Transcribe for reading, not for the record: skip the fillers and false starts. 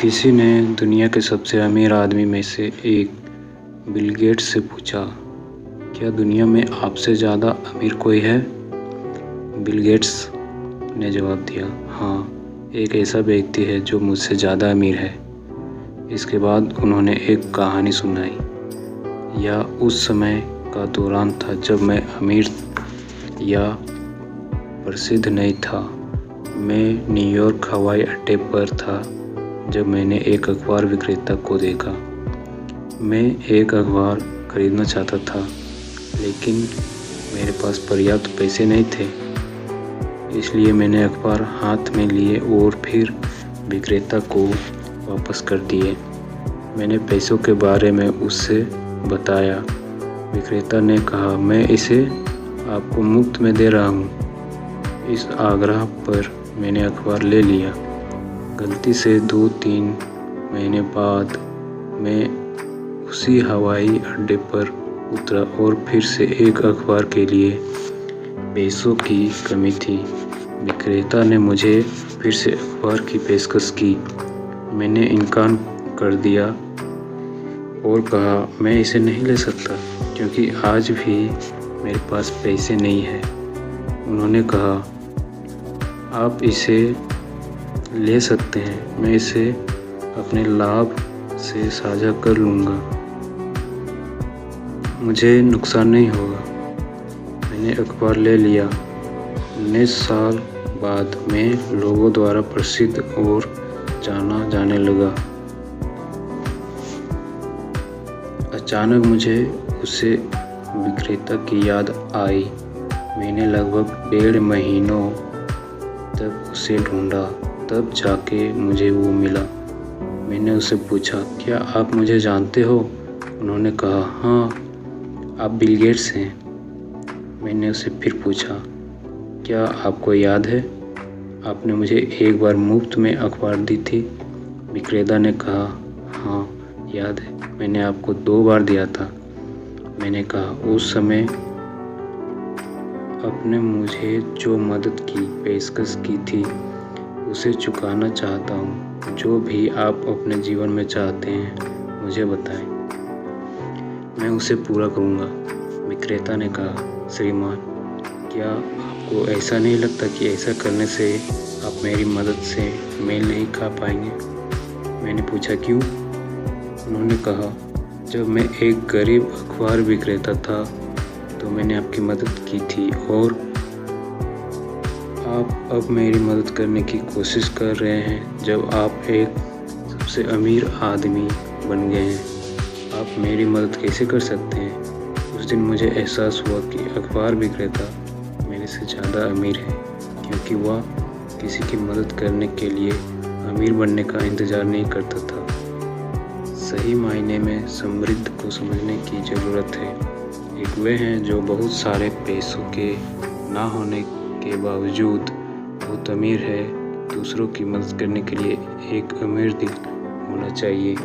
किसी ने दुनिया के सबसे अमीर आदमी में से एक बिल गेट्स से पूछा, क्या दुनिया में आपसे ज़्यादा अमीर कोई है? बिल गेट्स ने जवाब दिया, हाँ, एक ऐसा व्यक्ति है जो मुझसे ज़्यादा अमीर है। इसके बाद उन्होंने एक कहानी सुनाई। यह उस समय का दौरान था जब मैं अमीर या प्रसिद्ध नहीं था। मैं न्यूयॉर्क हवाई अड्डे पर था जब मैंने एक अखबार विक्रेता को देखा। मैं एक अखबार खरीदना चाहता था, लेकिन मेरे पास पर्याप्त पैसे नहीं थे। इसलिए मैंने अखबार हाथ में लिए और फिर विक्रेता को वापस कर दिए। मैंने पैसों के बारे में उससे बताया। विक्रेता ने कहा, मैं इसे आपको मुफ्त में दे रहा हूँ। इस आग्रह पर मैंने अखबार ले लिया। गलती से 2-3 महीने बाद मैं उसी हवाई अड्डे पर उतरा और फिर से एक अखबार के लिए पैसों की कमी थी। विक्रेता ने मुझे फिर से अखबार की पेशकश की। मैंने इनकार कर दिया और कहा, मैं इसे नहीं ले सकता क्योंकि आज भी मेरे पास पैसे नहीं हैं। उन्होंने कहा, आप इसे ले सकते हैं, मैं इसे अपने लाभ से साझा कर लूँगा, मुझे नुकसान नहीं होगा। मैंने अखबार ले लिया। 19 साल बाद मैं लोगों द्वारा प्रसिद्ध और जाना जाने लगा। अचानक मुझे उसे विक्रेता की याद आई। मैंने लगभग 1.5 महीनों तक उसे ढूंढा, तब जाके मुझे वो मिला। मैंने उससे पूछा, क्या आप मुझे जानते हो? उन्होंने कहा, हाँ, आप बिल गेट्स हैं। मैंने उससे फिर पूछा, क्या आपको याद है आपने मुझे एक बार मुफ्त में अखबार दी थी? विक्रेता ने कहा, हाँ, याद है, मैंने आपको 2 बार दिया था। मैंने कहा, उस समय आपने मुझे जो मदद की पेशकश की थी उसे चुकाना चाहता हूँ। जो भी आप अपने जीवन में चाहते हैं मुझे बताएं, मैं उसे पूरा करूँगा। विक्रेता ने कहा, श्रीमान, क्या आपको ऐसा नहीं लगता कि ऐसा करने से आप मेरी मदद से मेल नहीं खा पाएंगे? मैंने पूछा, क्यों? उन्होंने कहा, जब मैं एक गरीब अखबार विक्रेता था तो मैंने आपकी मदद की थी और आप अब मेरी मदद करने की कोशिश कर रहे हैं जब आप एक सबसे अमीर आदमी बन गए हैं। आप मेरी मदद कैसे कर सकते हैं? उस दिन मुझे एहसास हुआ कि अखबार विक्रेता मेरे से ज़्यादा अमीर है, क्योंकि वह किसी की मदद करने के लिए अमीर बनने का इंतज़ार नहीं करता था। सही मायने में समृद्ध को समझने की ज़रूरत है। एक वे हैं जो बहुत सारे पैसों के ना होने के बावजूद बहुत अमीर है। दूसरों की मदद करने के लिए एक अमीर दिल होना चाहिए।